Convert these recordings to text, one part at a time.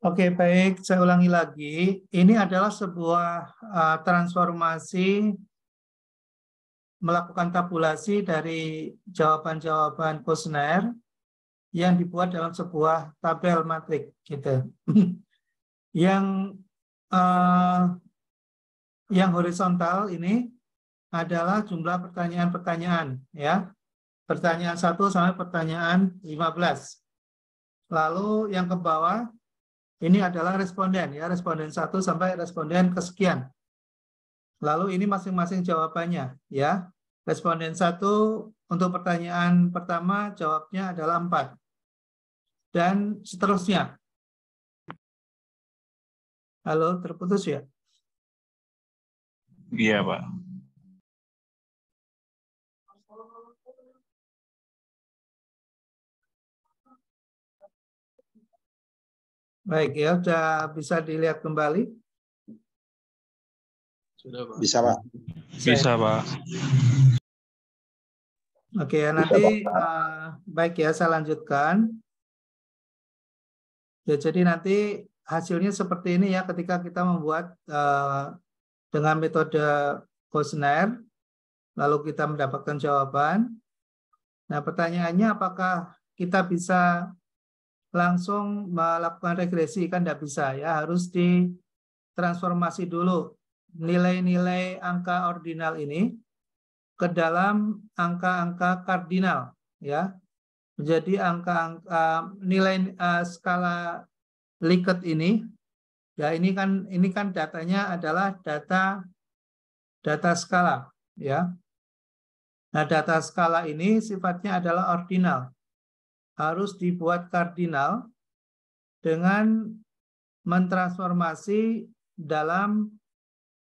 Oke, baik. Saya ulangi lagi. Ini adalah sebuah transformasi melakukan tabulasi dari jawaban-jawaban kuesioner yang dibuat dalam sebuah tabel matrik, gitu. Yang horizontal ini adalah jumlah pertanyaan-pertanyaan, ya. Pertanyaan 1 sampai pertanyaan 15. Lalu yang ke bawah ini adalah responden, ya, responden 1 sampai responden kesekian. Lalu ini masing-masing jawabannya, ya. Responden 1 untuk pertanyaan pertama jawabnya adalah 4. Dan seterusnya. Halo, terputus ya? Iya, Pak. Baik, ya, sudah bisa dilihat kembali? Sudah, Pak. Bisa, Pak. Bisa, Pak. Oke, ya, nanti baik ya, saya lanjutkan. Ya, jadi nanti hasilnya seperti ini ya ketika kita membuat dengan metode kuesioner, lalu kita mendapatkan jawaban. Nah, pertanyaannya apakah kita bisa langsung melakukan regresi? Kan tidak bisa ya, harus ditransformasi dulu nilai-nilai angka ordinal ini ke dalam angka-angka kardinal, ya. Jadi angka-angka nilai skala Likert ini, ya, ini kan datanya adalah data skala, ya. Nah, data skala ini sifatnya adalah ordinal, harus dibuat kardinal dengan mentransformasi dalam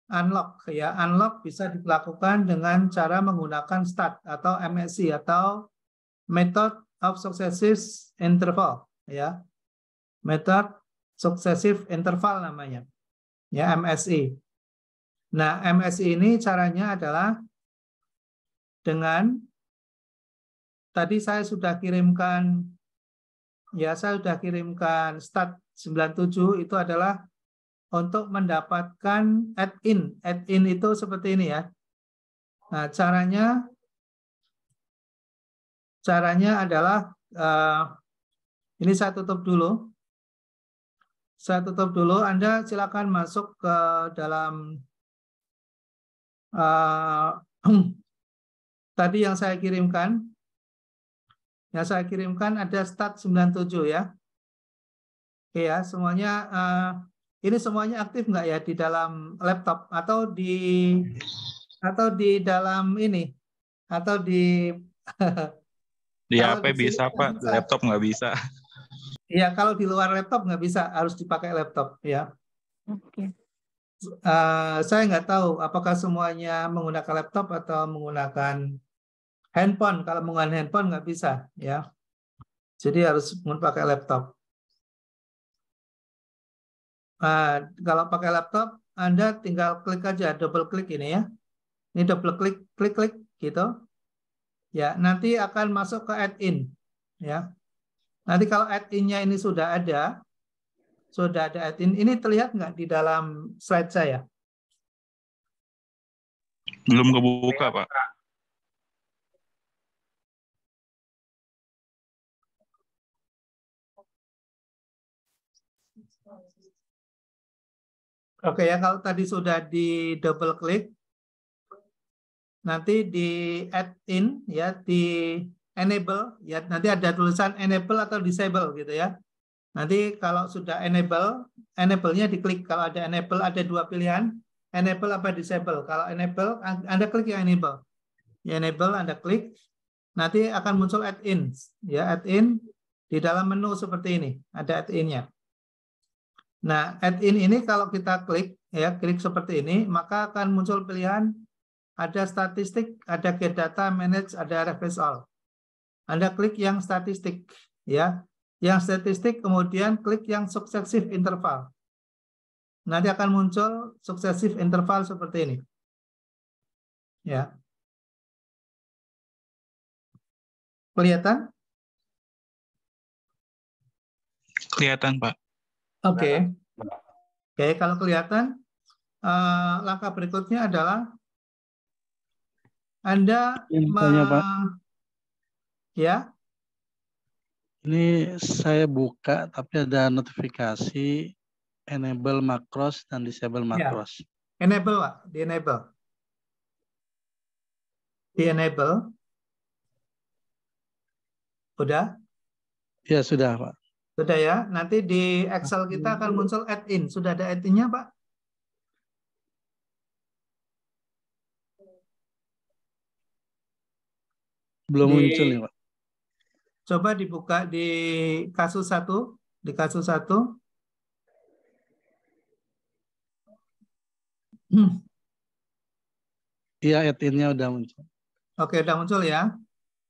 unlock, ya. Unlock bisa dilakukan dengan cara menggunakan STAT atau MSI atau Method of Successive Interval, ya. Method Successive Interval namanya, ya, MSI. Nah, MSI ini caranya adalah dengan tadi saya sudah kirimkan, ya, saya sudah kirimkan STAT 97 itu adalah untuk mendapatkan add-in. Add-in itu seperti ini ya. Nah, caranya adalah ini saya tutup dulu. Anda silakan masuk ke dalam tadi yang saya kirimkan. Yang saya kirimkan ada STAT 97 ya. Oke ya, semuanya ini semuanya aktif nggak ya di dalam laptop atau di dalam ini atau di Di kalau HP di sini bisa, Pak. Di laptop nggak bisa. Iya, kalau di luar laptop nggak bisa, harus dipakai laptop ya. Oke. Saya nggak tahu apakah semuanya menggunakan laptop atau menggunakan handphone. Kalau menggunakan handphone nggak bisa ya. Jadi harus pakai laptop. Kalau pakai laptop, Anda tinggal klik aja, double klik ini ya. Ini double klik, klik gitu. Ya, nanti akan masuk ke add-in ya. Nanti kalau add-in-nya ini sudah ada add-in, ini terlihat nggak di dalam slide saya? Belum kebuka, Pak. Oke ya, kalau tadi sudah di double klik, nanti di add-in ya, di enable ya, nanti ada tulisan enable atau disable gitu ya. Nanti kalau sudah enable-nya diklik. Kalau ada enable ada dua pilihan, enable apa disable. Kalau enable Anda klik yang enable. Ya, enable Anda klik, nanti akan muncul add-in ya, add-in di dalam menu seperti ini, ada add-in-nya. Nah, add-in ini kalau kita klik ya, klik seperti ini, maka akan muncul pilihan ada statistik, ada get data, manage, ada replace all. Anda klik yang statistik ya. Yang statistik kemudian klik yang successive interval. Nanti akan muncul successive interval seperti ini. Ya. Kelihatan? Kelihatan, Pak. Oke. Oke, kalau kelihatan langkah berikutnya adalah Anda Tanya, Pak. ya, Ini saya buka tapi ada notifikasi enable macros dan disable macros. enable Pak, di enable. Udah? Ya sudah, Pak. Sudah ya. Nanti di Excel kita akan muncul add-in. Sudah ada add-in-nya, Pak? Belum muncul nih, Pak. Coba dibuka di kasus 1. Di kasus 1. Iya, add-in-nya udah muncul. Oke, udah muncul ya.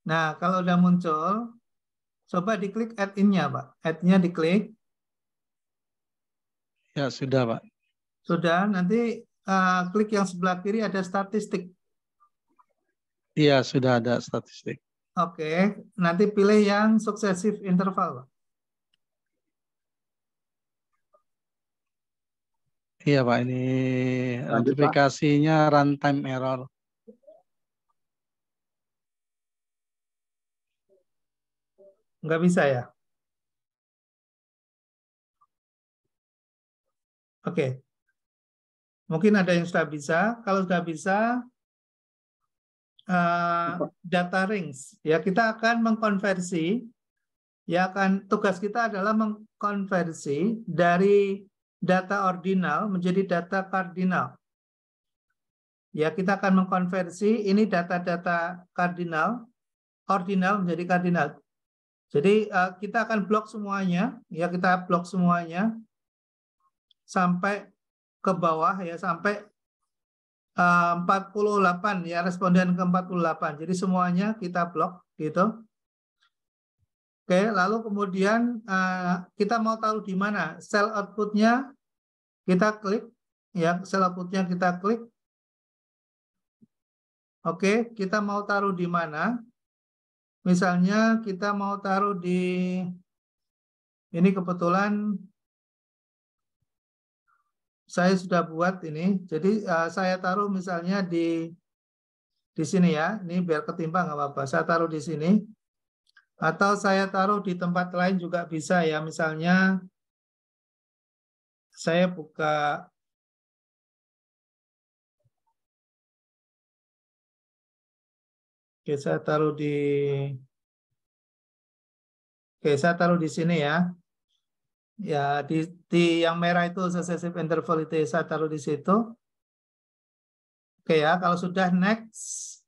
Nah, kalau udah muncul, coba diklik add-in-nya, Pak. Add-nya diklik. Ya, sudah, Pak. Sudah, nanti klik yang sebelah kiri ada statistik. Iya, sudah ada statistik. Oke, nanti pilih yang successive interval, Pak. Iya, Pak. Ini notifikasinya runtime error. Nggak bisa ya? Oke. Mungkin ada yang sudah bisa. Kalau sudah bisa, data rings. Ya, kita akan mengkonversi. Ya, tugas kita adalah mengkonversi dari data ordinal menjadi data kardinal. Ya, kita akan mengkonversi ini data-data kardinal, ordinal menjadi kardinal. Jadi kita akan blok semuanya, ya kita blok semuanya sampai ke bawah ya sampai 48 ya, responden ke 48. Jadi semuanya kita blok gitu. Oke, lalu kemudian kita mau taruh di mana? Cell outputnya kita klik, ya cell outputnya kita klik. Oke, kita mau taruh di mana? Misalnya kita mau taruh di ini kebetulan saya sudah buat ini. Jadi saya taruh misalnya di sini ya. Ini biar ketimbang nggak apa-apa. Saya taruh di sini. Atau saya taruh di tempat lain juga bisa ya. Misalnya saya buka Oke, saya taruh di saya taruh di sini ya. Ya, di yang merah itu successive interval itu saya taruh di situ. Oke ya, kalau sudah next.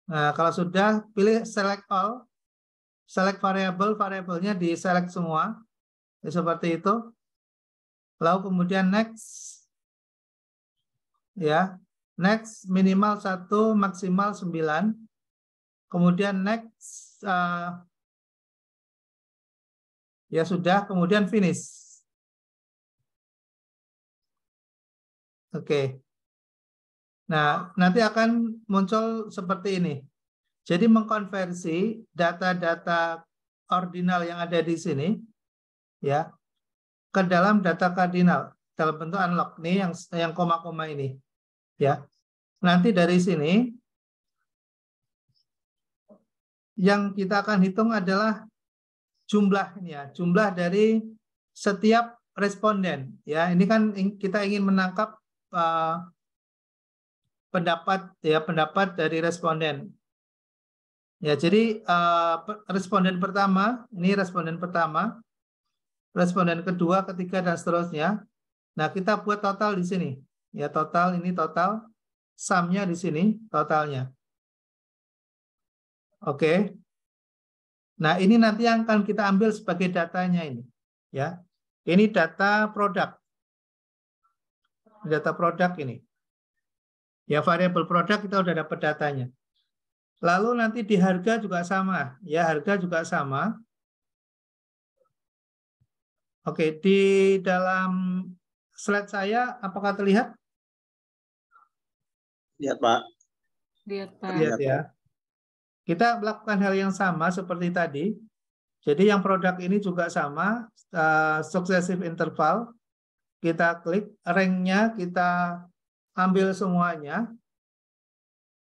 Nah, kalau sudah pilih select all. Select variable, variabelnya di select semua. Ya, seperti itu. Lalu kemudian next. Ya. Next minimal 1, maksimal 9. Kemudian next ya sudah, kemudian finish. Oke. Nah, nanti akan muncul seperti ini. Jadi mengkonversi data-data ordinal yang ada di sini ya ke dalam data kardinal dalam bentuk unlock nih yang koma-koma ini ya. Nanti dari sini yang kita akan hitung adalah jumlahnya, jumlah dari setiap responden ya. Ini kan kita ingin menangkap pendapat dari responden. Ya, jadi responden pertama, ini responden pertama, responden kedua, ketiga, dan seterusnya. Nah, kita buat total di sini. Ya, total, ini total. Sum-nya di sini, totalnya. Oke. Nah, ini nanti yang akan kita ambil sebagai datanya ini. Ya, ini data produk. Data produk ini. Ya, variabel produk kita udah dapat datanya. Lalu nanti di harga juga sama. Ya, harga juga sama. Oke, di dalam slide saya, apakah terlihat? Lihat, Pak. Lihat, Pak. Lihat ya. Kita melakukan hal yang sama seperti tadi. Jadi yang produk ini juga sama, successive interval. Kita klik, rank-nya kita ambil semuanya.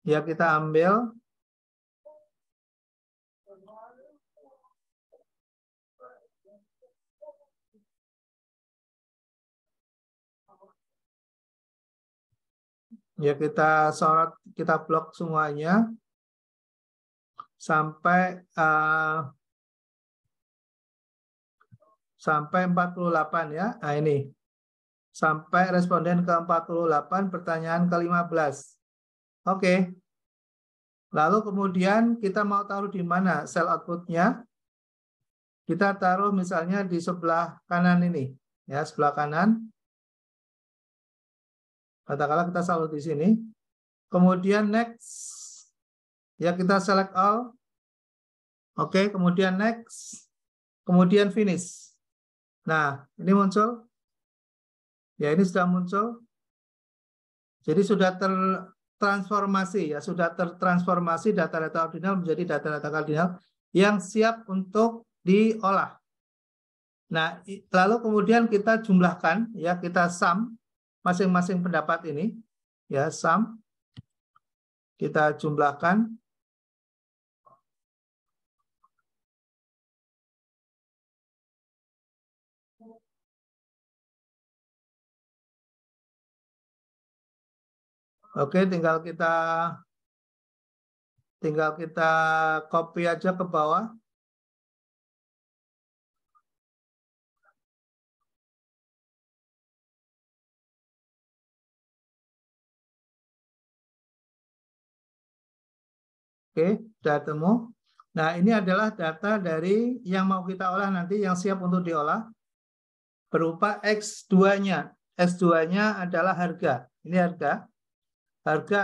Ya, kita ambil. Ya, kita sorot, kita blok semuanya sampai 48 ya. Nah, ini. Sampai responden ke 48, pertanyaan ke-15. Oke. Lalu kemudian kita mau taruh di mana sel output-nya? Kita taruh misalnya di sebelah kanan ini. Ya, sebelah kanan. Katakanlah kita taruh di sini. Kemudian next. Ya, kita select all. Oke, kemudian next. Kemudian finish. Nah, ini muncul. Ya, ini sudah muncul. Jadi sudah tertransformasi ya, sudah tertransformasi data-data ordinal menjadi data-data kardinal yang siap untuk diolah. Nah, lalu kemudian kita jumlahkan ya, kita sum masing-masing pendapat ini ya, sum. Kita jumlahkan. Oke, tinggal kita copy aja ke bawah. Oke, sudah temu. Nah, ini adalah data dari yang mau kita olah nanti, yang siap untuk diolah, berupa X2-nya. X2-nya adalah harga. Ini harga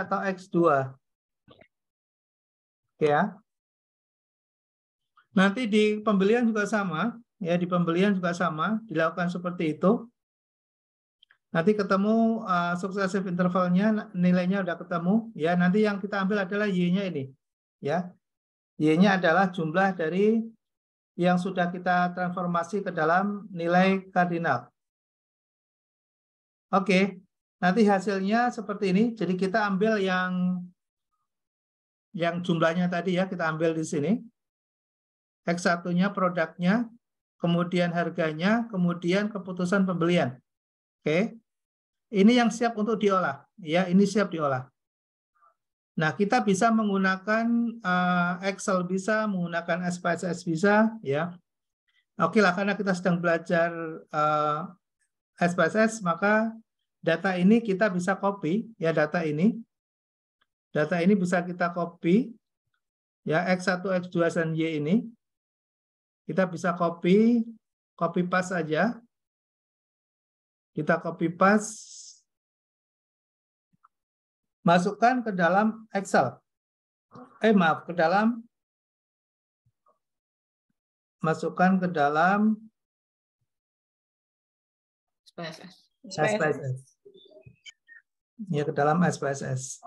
atau X2. Oke ya. Nanti di pembelian juga sama, ya, di pembelian juga sama, dilakukan seperti itu. Nanti ketemu successive intervalnya, nilainya udah ketemu, ya. Nanti yang kita ambil adalah Y-nya ini, ya. Y-nya adalah jumlah dari yang sudah kita transformasi ke dalam nilai kardinal. Oke, nanti hasilnya seperti ini. Jadi kita ambil yang jumlahnya tadi ya, kita ambil di sini. X1-nya produknya, kemudian harganya, kemudian keputusan pembelian. Oke. Ini yang siap untuk diolah, ya, ini siap diolah. Nah, kita bisa menggunakan Excel, bisa menggunakan SPSS, bisa, ya. Oke lah, karena kita sedang belajar SPSS, maka data ini kita bisa copy, ya, data ini bisa kita copy, ya, X1, X2, dan Y ini. Kita bisa copy paste aja. Kita copy paste, masukkan ke dalam Excel. Masukkan ke dalam SPSS. Ya, ke dalam SPSS.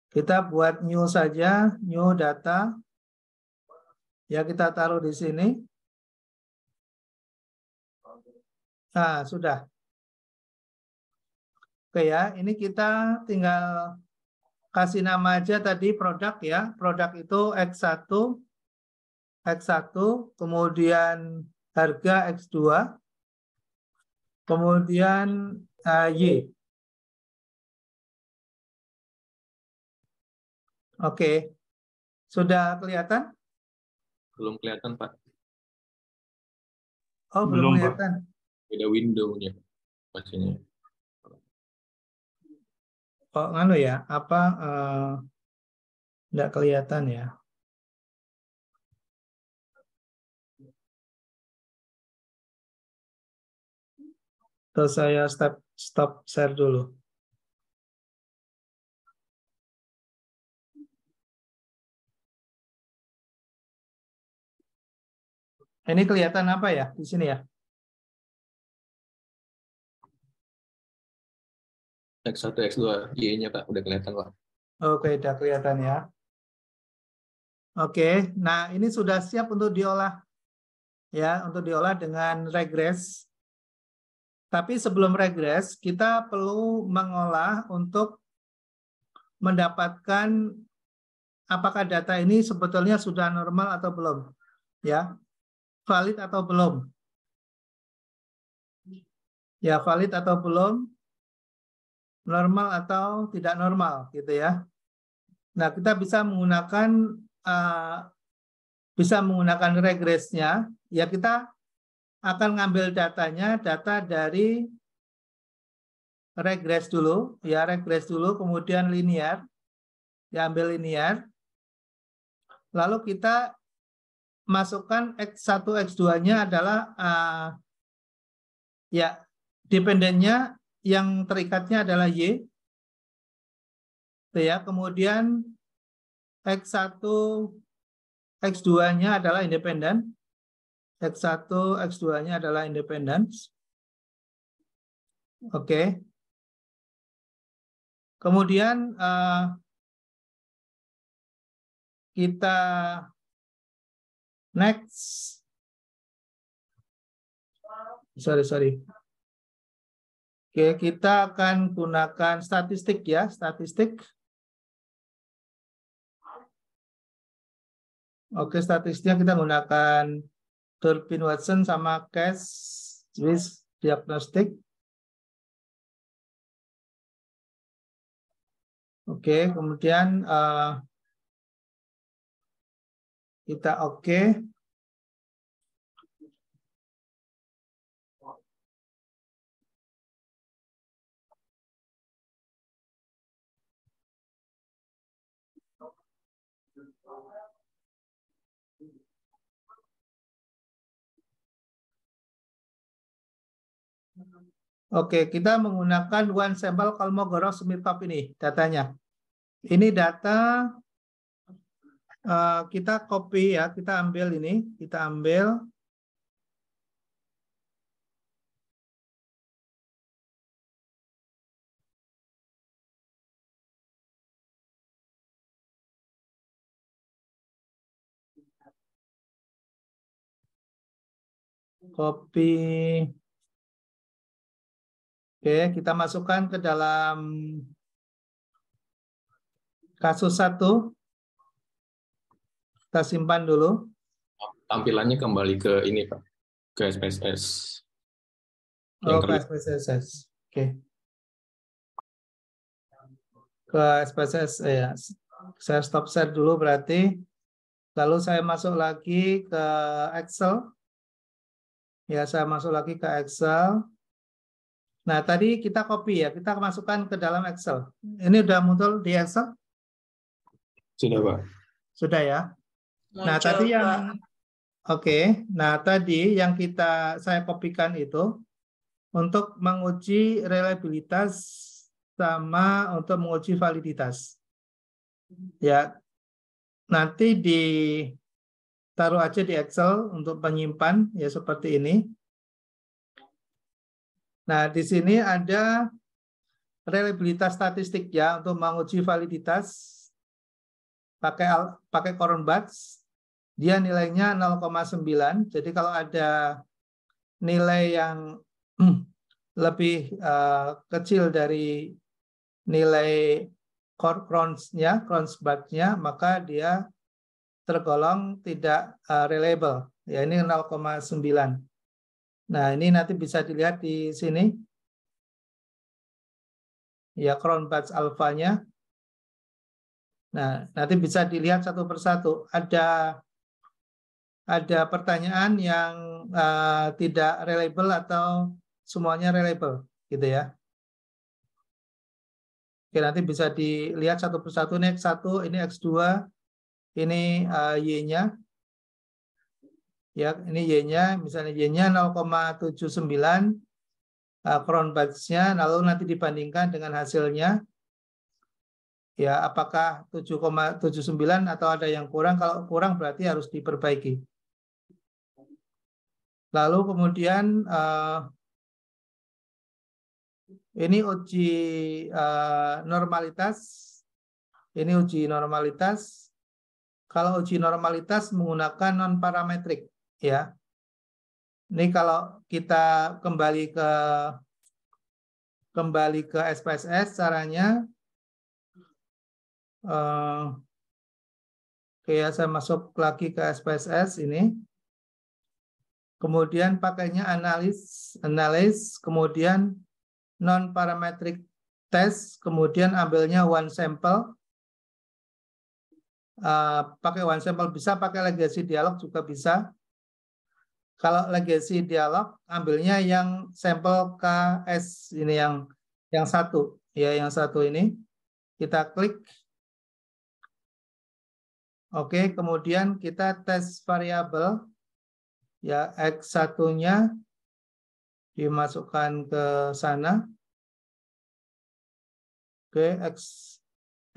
Kita buat new saja, new data. Ya, kita taruh di sini. Nah, sudah. Oke ya, ini kita tinggal kasih nama aja tadi produk ya. Produk itu X1, kemudian harga X2, kemudian Y. Oke, sudah kelihatan? Belum kelihatan, Pak. Oh, belum kelihatan. Beda window-nya pastinya. Oh, nganu ya, apa enggak kelihatan ya? Terus saya stop share dulu. Ini kelihatan apa ya di sini ya? X1, X2, Y-nya, Pak. Udah kelihatan, Pak. Oke, udah kelihatan ya. Oke, nah ini sudah siap untuk diolah. ya untuk diolah dengan regres. Tapi sebelum regres, kita perlu mengolah untuk mendapatkan apakah data ini sebetulnya sudah normal atau belum, ya, valid atau belum, ya, valid atau belum, normal atau tidak normal, gitu ya. Nah, kita bisa menggunakan regresnya, ya kita akan ngambil datanya, data dari regres dulu, ya regres dulu, kemudian linear, ya ambil linear, lalu kita masukkan X1, X2-nya adalah ya dependennya yang terikatnya adalah Y, ya kemudian X1, X2-nya adalah independen, X1, X2-nya adalah independen. Oke. Kemudian kita next. Sorry. Oke, kita akan gunakan statistik ya, statistik. Oke, statistiknya kita gunakan Durbin-Watson sama Case-Swiss diagnostik. Oke, kemudian kita oke. Oke, kita menggunakan one sample Kolmogorov-Smirnov ini datanya. Ini data kita copy ya, kita ambil ini, kita ambil copy. Oke, kita masukkan ke dalam kasus 1. Kita simpan dulu. Tampilannya kembali ke ini, Pak. Ke SPSS. Oh, ke SPSS. Oke. Ke SPSS ya. Saya stop share dulu berarti. Lalu saya masuk lagi ke Excel. Ya, saya masuk lagi ke Excel. Nah, tadi kita copy ya, kita masukkan ke dalam Excel. Ini udah muncul di Excel? Sudah, Pak. Sudah ya. Nah, tadi yang Nah, tadi yang saya kopikan itu untuk menguji reliabilitas sama untuk menguji validitas. Ya. Nanti ditaruh aja di Excel untuk penyimpan ya seperti ini. Nah, di sini ada reliabilitas statistik ya untuk menguji validitas pakai Cronbach's. Dia nilainya 0,9. Jadi kalau ada nilai yang lebih kecil dari nilai Cronbach's-nya, maka dia tergolong tidak reliable. Ya, ini 0,9. Nah, ini nanti bisa dilihat di sini. Ya, Cronbach's alfanya. Nah, nanti bisa dilihat satu persatu. Ada pertanyaan yang tidak reliable atau semuanya reliable, gitu ya. Oke, nanti bisa dilihat satu persatu. Ini X1, ini X2, ini Y-nya. Ya, ini Y-nya, misalnya Y-nya 0,79, Cronbach's-nya, lalu nanti dibandingkan dengan hasilnya. Ya, apakah 7,79 atau ada yang kurang? Kalau kurang berarti harus diperbaiki. Lalu kemudian ini uji normalitas. Ini uji normalitas. Kalau uji normalitas menggunakan non-parametrik, ya. Ini kalau kita kembali ke SPSS caranya, oke ya, saya masuk lagi ke SPSS ini. Kemudian pakainya analis, kemudian non parametric test, kemudian ambilnya one sample. Pakai one sample bisa, pakai legacy dialog juga bisa. Kalau legacy dialog ambilnya yang sampel KS ini yang satu ya, yang satu ini kita klik. Oke, kemudian kita tes variabel ya, X1-nya dimasukkan ke sana. Oke,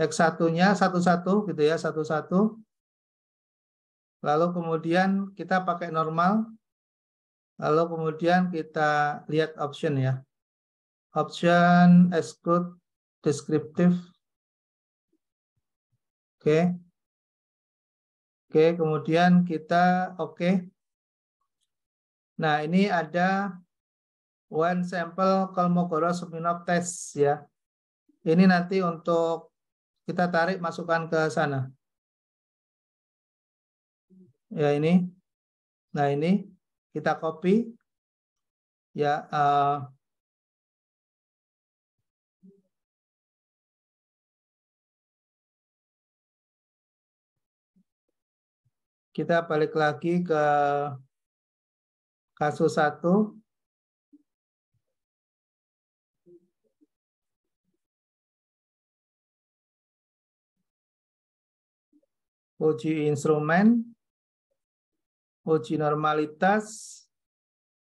X1-nya satu-satu gitu ya, satu-satu. Lalu kemudian kita pakai normal. Lalu kemudian kita lihat option ya. Option exclude descriptive. Oke. Oke, kemudian kita oke. Nah, ini ada one sample Kolmogorov-Smirnov test ya. Ini nanti untuk kita tarik masukkan ke sana. Ya ini. Nah, ini kita copy ya, kita balik lagi ke kasus 1. Uji instrumen, uji normalitas.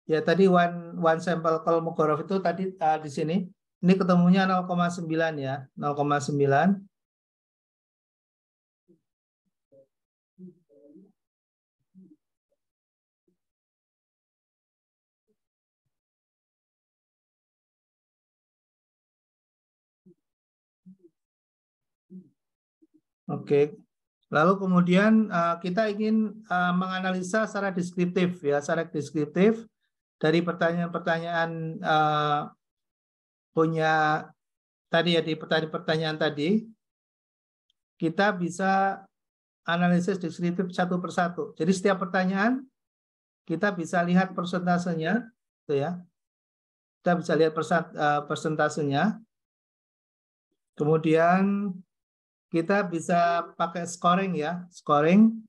Ya tadi one sample Kolmogorov itu tadi di sini. Ini ketemunya 0,9 ya, 0,9. Oke. Lalu kemudian kita ingin menganalisa secara deskriptif ya, secara deskriptif dari pertanyaan-pertanyaan punya tadi ya, di pertanyaan tadi kita bisa analisis deskriptif satu persatu. Jadi setiap pertanyaan kita bisa lihat persentasenya, gitu ya. Kita bisa lihat persentasenya. Kemudian kita bisa pakai scoring ya, scoring.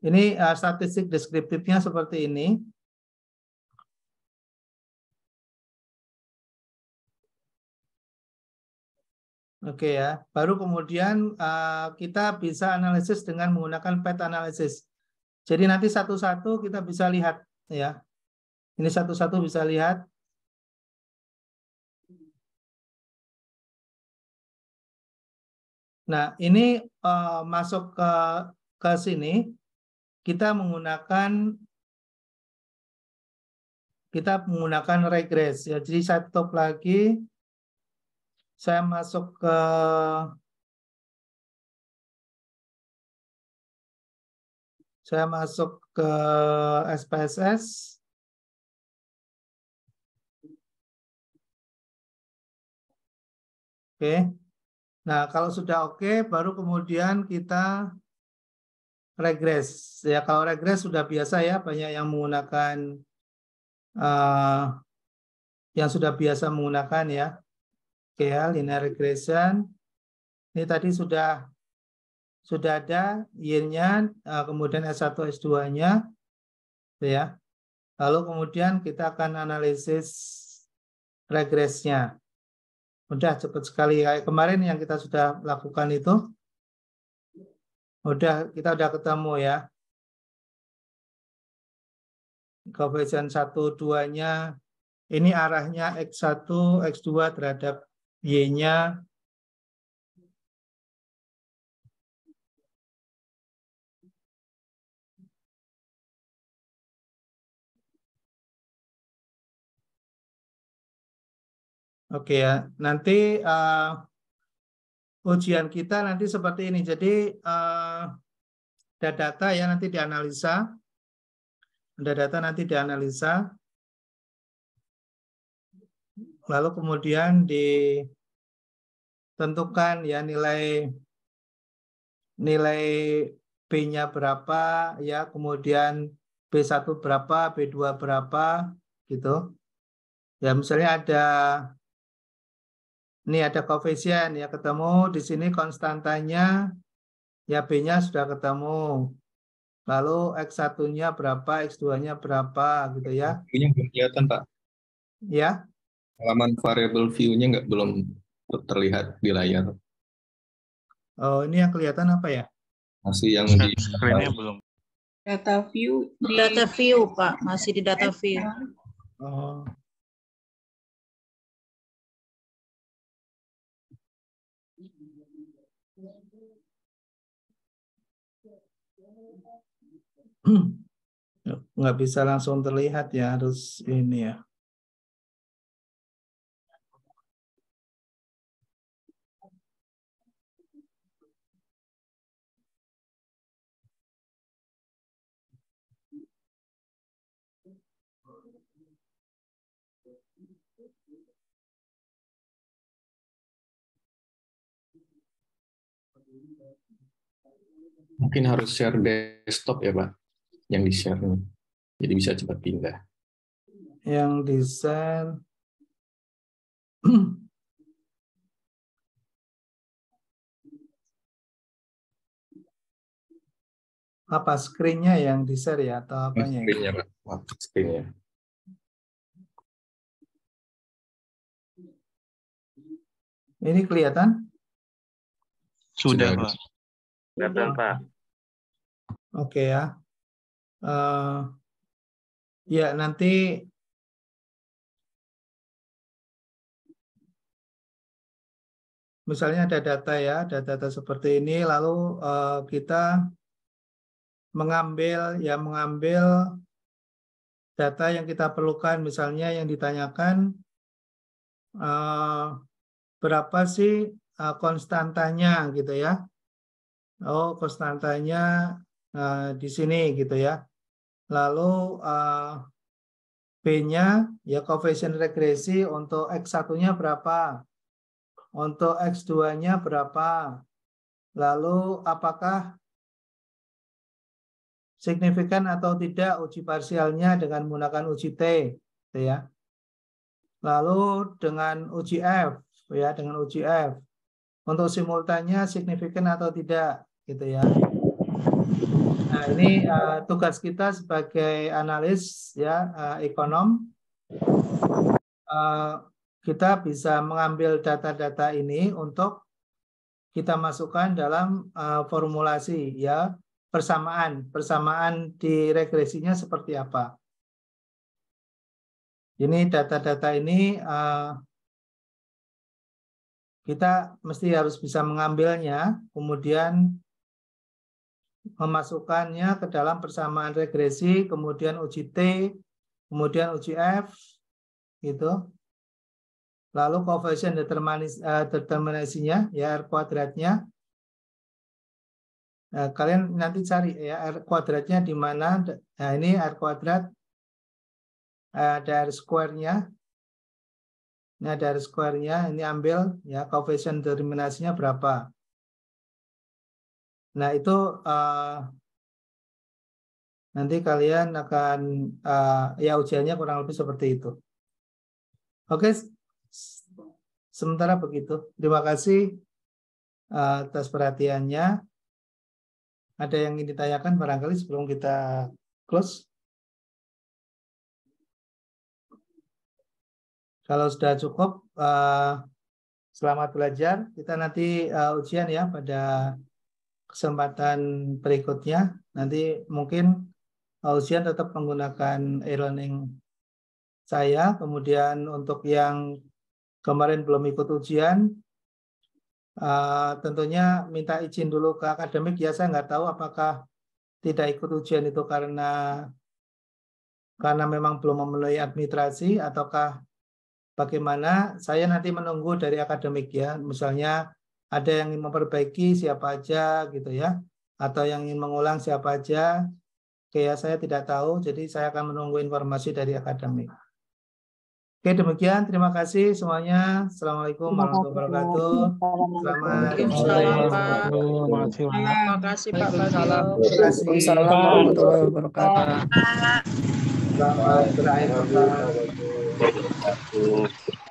Ini statistik deskriptifnya seperti ini. Oke ya, baru kemudian kita bisa analisis dengan menggunakan path analysis. Jadi nanti satu-satu kita bisa lihat ya. Ini satu-satu bisa lihat. Nah, ini masuk ke sini kita menggunakan regress ya. Jadi saya tutup lagi. Saya masuk ke SPSS. Oke. Nah, kalau sudah oke, baru kemudian kita regress. Ya, kalau regress sudah biasa ya, banyak yang menggunakan yang sudah biasa menggunakan ya. Oke ya, linear regression. Ini tadi sudah ada Y-nya, kemudian S1, S2-nya. Ya. Lalu kemudian kita akan analisis regressnya. Udah cepat sekali. Kayak kemarin yang kita sudah lakukan itu. Kita udah ketemu ya. Koefisien 1, 2-nya. Ini arahnya X1, X2 terhadap Y-nya. Oke ya, nanti ujian kita nanti seperti ini. Jadi ada data ya nanti dianalisa. Ada data nanti dianalisa. Lalu kemudian ditentukan ya nilai B-nya berapa ya, kemudian B1 berapa, B2 berapa gitu. Ya misalnya ini ada koefisien ya ketemu di sini konstantanya ya B-nya sudah ketemu. Lalu X1-nya berapa, X2-nya berapa gitu ya. View-nya belum kelihatan, Pak. Ya. Halaman variable view-nya belum terlihat di layar. Oh, ini yang kelihatan apa ya? Masih yang Share di screen-nya belum. Data view Data view, Pak. Masih di data view. Oh. Nggak bisa langsung terlihat ya, harus ini ya. mungkin harus share desktop ya, Pak. Yang di-share nih. Jadi bisa cepat pindah. Yang desain apa screen-nya yang di-share ya atau apanya? Screen-nya, Pak. Screen-nya. Ini kelihatan? Sudah, Sudah. Pak. Kelihatan, Pak. Oke ya. Ya nanti misalnya ada data ya, ada data seperti ini, lalu kita mengambil data yang kita perlukan, misalnya yang ditanyakan berapa sih konstantanya gitu ya. Oh, konstantanya di sini gitu ya. Lalu B-nya ya koefisien regresi untuk X1-nya berapa? Untuk X2-nya berapa? Lalu apakah signifikan atau tidak uji parsialnya dengan menggunakan uji T gitu ya. Lalu dengan uji F ya, dengan uji F. Untuk simultannya signifikan atau tidak gitu ya. Nah, ini tugas kita sebagai analis ya, ekonom. Kita bisa mengambil data-data ini untuk kita masukkan dalam formulasi ya, persamaan di regresinya seperti apa. Ini data-data ini kita mesti harus bisa mengambilnya, kemudian memasukkannya ke dalam persamaan regresi, kemudian uji T, kemudian uji F, gitu. Lalu koefisien determinasinya, ya R kuadratnya. Nah, kalian nanti cari ya R kuadratnya di mana. Nah, ini R kuadrat, ada R square-nya. Ini ada R square-nya, ini ambil ya koefisien determinasinya berapa. Nah, itu nanti kalian akan ya ujiannya kurang lebih seperti itu. Oke, sementara begitu. Terima kasih atas perhatiannya. Ada yang ingin ditanyakan barangkali sebelum kita close? Kalau sudah cukup, selamat belajar. Kita nanti ujian ya pada kesempatan berikutnya. Nanti mungkin ujian tetap menggunakan e-learning saya. Kemudian untuk yang kemarin belum ikut ujian, tentunya minta izin dulu ke akademik ya. Saya nggak tahu apakah tidak ikut ujian itu karena memang belum memenuhi administrasi ataukah bagaimana. Saya nanti menunggu dari akademik ya. Misalnya ada yang memperbaiki siapa aja gitu ya. atau yang ingin mengulang siapa aja. Oke ya, saya tidak tahu, jadi saya akan menunggu informasi dari akademik. Oke, demikian. Terima kasih semuanya. Assalamualaikum warahmatullahi wabarakatuh. Selamat Waalaikumsalam, Pak. Terima kasih, Pak. Terima kasih, Pak Bagio. Terima kasih. Waalaikumsalam warahmatullahi wabarakatuh. Selamat berakhir pekan. Wabarakatuh.